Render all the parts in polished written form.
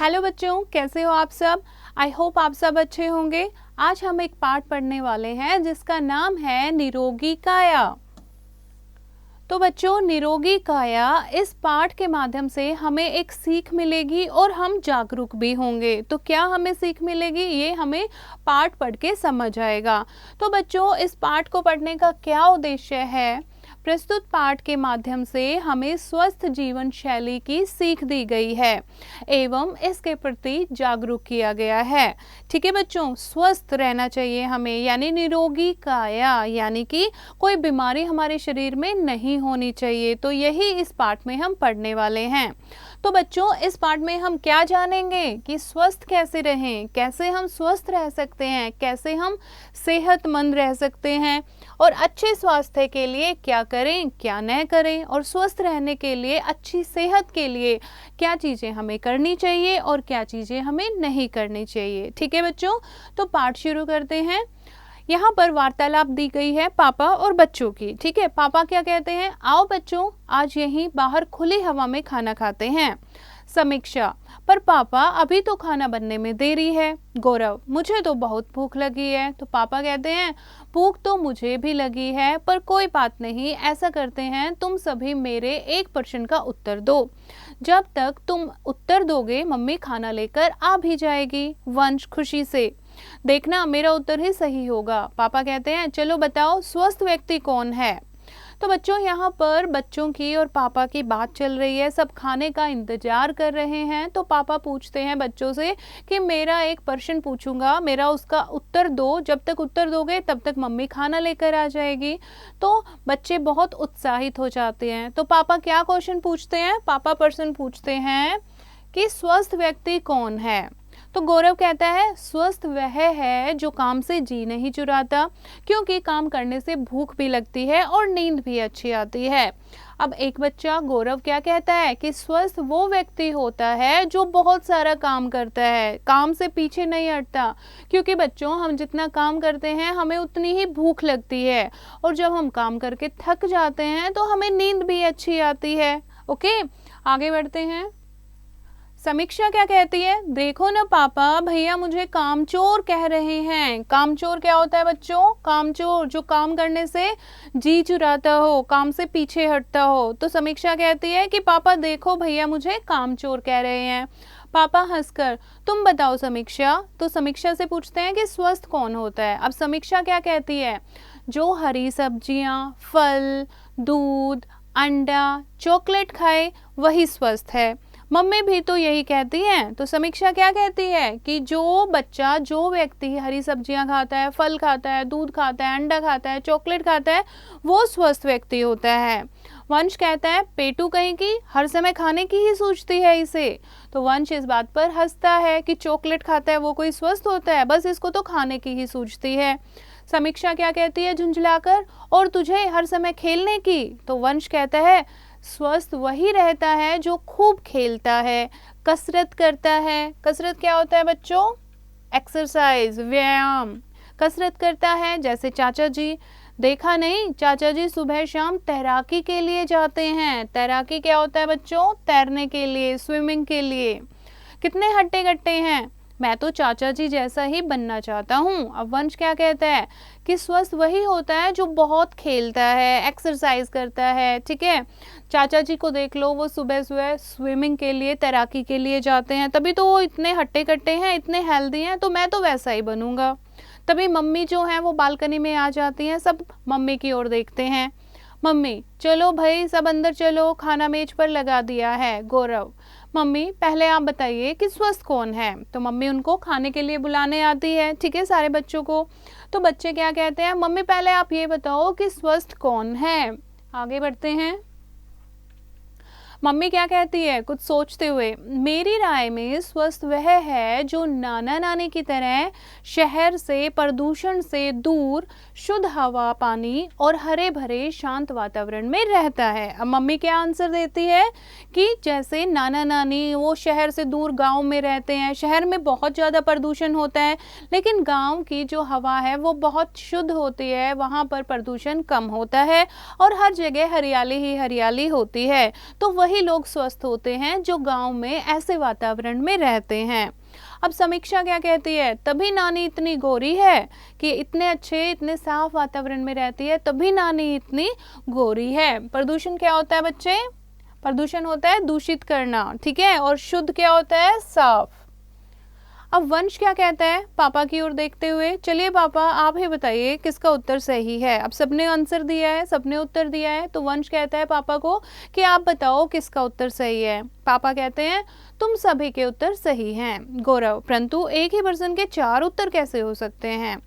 Hello बच्चों, कैसे हो आप सब। आई होप आप सब अच्छे होंगे। आज हम एक पाठ पढ़ने वाले हैं जिसका नाम है निरोगी काया। तो बच्चों, निरोगी काया इस पाठ के माध्यम से हमें एक सीख मिलेगी और हम जागरूक भी होंगे। तो क्या हमें सीख मिलेगी, ये हमें पाठ पढ़ के समझ आएगा। तो बच्चों, इस पाठ को पढ़ने का क्या उद्देश्य है। प्रस्तुत पाठ के माध्यम से हमें स्वस्थ जीवन शैली की सीख दी गई है एवं इसके प्रति जागरूक किया गया है। ठीक है बच्चों, स्वस्थ रहना चाहिए हमें, यानी निरोगी काया, यानी कि कोई बीमारी हमारे शरीर में नहीं होनी चाहिए। तो यही इस पाठ में हम पढ़ने वाले हैं। तो बच्चों, इस पाठ में हम क्या जानेंगे कि स्वस्थ कैसे रहें, कैसे हम स्वस्थ रह सकते हैं, कैसे हम सेहतमंद रह सकते हैं और अच्छे स्वास्थ्य के लिए क्या करें क्या न करें, और स्वस्थ रहने के लिए, अच्छी सेहत के लिए क्या चीज़ें हमें करनी चाहिए और क्या चीज़ें हमें नहीं करनी चाहिए। ठीक है बच्चों, तो पाठ शुरू करते हैं। यहाँ पर वार्तालाप दी गई है पापा और बच्चों की। ठीक है, पापा क्या कहते हैं, आओ बच्चों आज यहीं बाहर खुली हवा में खाना खाते हैं। समीक्षा, पर पापा अभी तो खाना बनने में देरी है। गौरव, मुझे तो बहुत भूख लगी है। तो पापा कहते हैं, भूख तो मुझे भी लगी है, पर कोई बात नहीं, ऐसा करते हैं तुम सभी मेरे एक प्रश्न का उत्तर दो। जब तक तुम उत्तर दोगे मम्मी खाना लेकर आ भी जाएगी। वंश खुशी से, देखना मेरा उत्तर ही सही होगा। पापा कहते हैं, चलो बताओ स्वस्थ व्यक्ति कौन है। तो बच्चों, यहाँ पर बच्चों की और पापा की बात चल रही है। सब खाने का इंतजार कर रहे हैं। तो पापा पूछते हैं बच्चों से कि मेरा एक प्रश्न पूछूंगा, मेरा उसका उत्तर दो। जब तक उत्तर दोगे तब तक मम्मी खाना लेकर आ जाएगी। तो बच्चे बहुत उत्साहित हो जाते हैं। तो पापा क्या क्वेश्चन पूछते हैं, पापा प्रश्न पूछते हैं कि स्वस्थ व्यक्ति कौन है। तो गौरव कहता है, स्वस्थ वह है जो काम से जी नहीं चुराता, क्योंकि काम करने से भूख भी लगती है और नींद भी अच्छी आती है। अब एक बच्चा गौरव क्या कहता है कि स्वस्थ वो व्यक्ति होता है जो बहुत सारा काम करता है, काम से पीछे नहीं हटता। क्योंकि बच्चों, हम जितना काम करते हैं हमें उतनी ही भूख लगती है, और जब हम काम करके थक जाते हैं तो हमें नींद भी अच्छी आती है। ओके, आगे बढ़ते हैं। समीक्षा क्या कहती है, देखो ना पापा, भैया मुझे कामचोर कह रहे हैं। कामचोर क्या होता है बच्चों, कामचोर जो काम करने से जी चुराता हो, काम से पीछे हटता हो। तो समीक्षा कहती है कि पापा देखो भैया मुझे कामचोर कह रहे हैं। पापा हंसकर, तुम बताओ समीक्षा। तो समीक्षा से पूछते हैं कि स्वस्थ कौन होता है। अब समीक्षा क्या कहती है, जो हरी सब्जियां, फल, दूध, अंडा, चॉकलेट खाए वही स्वस्थ है। मम्मी भी तो यही कहती हैं। तो समीक्षा क्या कहती है कि जो बच्चा, जो व्यक्ति हरी सब्जियां खाता है, फल खाता है, दूध खाता है, अंडा खाता है, चॉकलेट खाता है, वो स्वस्थ व्यक्ति होता है। वंश कहता है, पेटू कहीं की हर समय खाने की ही सोचती है इसे। तो वंश इस बात पर हंसता है कि चॉकलेट खाता है वो कोई स्वस्थ होता है, बस इसको तो खाने की ही सोचती है। समीक्षा क्या कहती है झुंझलाकर, और तुझे हर समय खेलने की। तो वंश कहता है, स्वस्थ वही रहता है जो खूब खेलता है, कसरत करता है। कसरत क्या होता है बच्चों, एक्सरसाइज, व्यायाम। कसरत करता है, जैसे चाचा जी, देखा नहीं चाचा जी सुबह शाम तैराकी के लिए जाते हैं। तैराकी क्या होता है बच्चों, तैरने के लिए, स्विमिंग के लिए। कितने हट्टे कट्टे हैं, मैं तो चाचा जी जैसा ही बनना चाहता हूँ। अब वंश क्या कहता है कि स्वस्थ वही होता है जो बहुत खेलता है, एक्सरसाइज करता है। ठीक है, चाचा जी को देख लो, वो सुबह सुबह स्विमिंग के लिए, तैराकी के लिए जाते हैं, तभी तो वो इतने हट्टे कट्टे हैं, इतने हेल्दी हैं। तो मैं तो वैसा ही बनूंगा। तभी मम्मी जो है वो बालकनी में आ जाती हैं, सब मम्मी की ओर देखते हैं। मम्मी, चलो भाई सब अंदर चलो, खाना मेज पर लगा दिया है। गौरव, मम्मी पहले आप बताइए कि स्वस्थ कौन है। तो मम्मी उनको खाने के लिए बुलाने आती है, ठीक है, सारे बच्चों को। तो बच्चे क्या कहते हैं, मम्मी पहले आप ये बताओ कि स्वस्थ कौन है। आगे बढ़ते हैं। मम्मी क्या कहती है कुछ सोचते हुए, मेरी राय में स्वस्थ वह है जो नाना नानी की तरह शहर से, प्रदूषण से दूर, शुद्ध हवा, पानी और हरे भरे शांत वातावरण में रहता है। अब मम्मी क्या आंसर देती है कि जैसे नाना नानी वो शहर से दूर गांव में रहते हैं, शहर में बहुत ज़्यादा प्रदूषण होता है, लेकिन गांव की जो हवा है वो बहुत शुद्ध होती है, वहाँ पर प्रदूषण कम होता है और हर जगह हरियाली ही हरियाली होती है। तो वही लोग स्वस्थ होते हैं जो गांव में ऐसे वातावरण में रहते हैं। अब समीक्षा क्या कहती है, तभी नानी इतनी गोरी है कि इतने अच्छे इतने साफ वातावरण में रहती है, तभी नानी इतनी गोरी है। प्रदूषण क्या होता है बच्चे, प्रदूषण होता है दूषित करना, ठीक है, और शुद्ध क्या होता है, साफ। अब वंश क्या कहता है पापा की ओर देखते हुए, चलिए पापा आप ही बताइए किसका उत्तर सही है। अब सबने आंसर दिया है, सबने उत्तर दिया है, तो वंश कहता है पापा को कि आप बताओ किसका उत्तर सही है। पापा कहते हैं तुम सभी के उत्तर सही हैं गौरव, परंतु एक ही पर्सन के 4 उत्तर कैसे हो सकते हैं।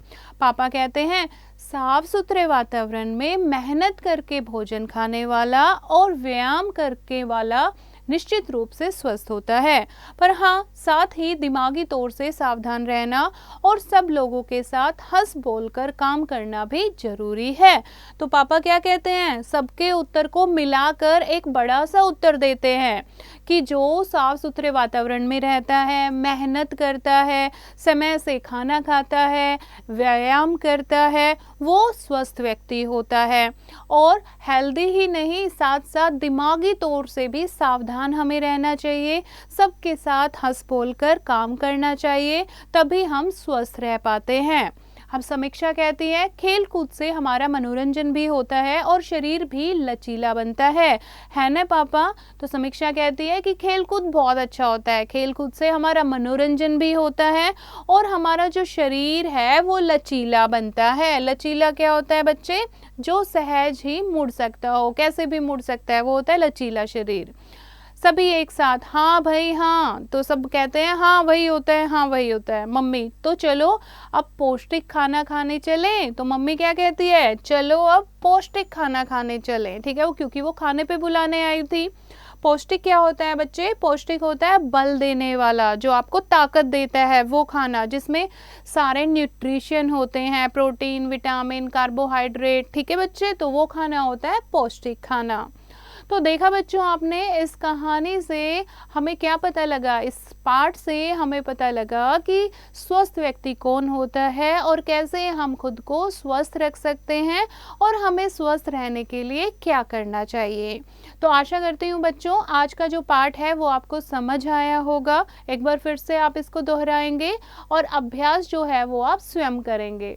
पापा कहते हैं साफ सुथरे वातावरण में मेहनत करके भोजन खाने वाला और व्यायाम करके वाला निश्चित रूप से स्वस्थ होता है, पर हाँ साथ ही दिमागी तौर से सावधान रहना और सब लोगों के साथ हंस बोलकर काम करना भी जरूरी है। तो पापा क्या कहते हैं, सबके उत्तर को मिलाकर एक बड़ा सा उत्तर देते हैं कि जो साफ सुथरे वातावरण में रहता है, मेहनत करता है, समय से खाना खाता है, व्यायाम करता है, वो स्वस्थ व्यक्ति होता है। और हेल्दी ही नहीं, साथ साथ दिमागी तौर से भी सावधान हमें रहना चाहिए, सबके साथ हंस बोल कर काम करना चाहिए, तभी हम स्वस्थ रह पाते हैं। अब समीक्षा कहती है खेल कूद से हमारा मनोरंजन भी होता है और शरीर भी लचीला बनता है ना पापा। तो समीक्षा कहती है कि खेल कूद बहुत अच्छा होता है, खेल कूद से हमारा मनोरंजन भी होता है और हमारा जो शरीर है वो लचीला बनता है। लचीला क्या होता है बच्चे, जो सहज ही मुड़ सकता हो, कैसे भी मुड़ सकता है, वो होता है लचीला शरीर। सभी एक साथ हाँ भाई हाँ, तो सब कहते हैं हाँ वही होता है, हाँ वही होता है। मम्मी तो चलो अब पौष्टिक खाना खाने चले, तो मम्मी क्या कहती है, चलो अब पौष्टिक खाना खाने चले, ठीक है, वो क्योंकि वो खाने पे बुलाने आई थी। पौष्टिक क्या होता है बच्चे, पौष्टिक होता है बल देने वाला, जो आपको ताकत देता है, वो खाना जिसमें सारे न्यूट्रिशन होते हैं, प्रोटीन, विटामिन, कार्बोहाइड्रेट, ठीक है बच्चे, तो वो खाना होता है पौष्टिक खाना। तो देखा बच्चों आपने, इस कहानी से हमें क्या पता लगा, इस पाठ से हमें पता लगा कि स्वस्थ व्यक्ति कौन होता है और कैसे हम खुद को स्वस्थ रख सकते हैं और हमें स्वस्थ रहने के लिए क्या करना चाहिए। तो आशा करती हूँ बच्चों आज का जो पाठ है वो आपको समझ आया होगा। एक बार फिर से आप इसको दोहराएंगे और अभ्यास जो है वो आप स्वयं करेंगे।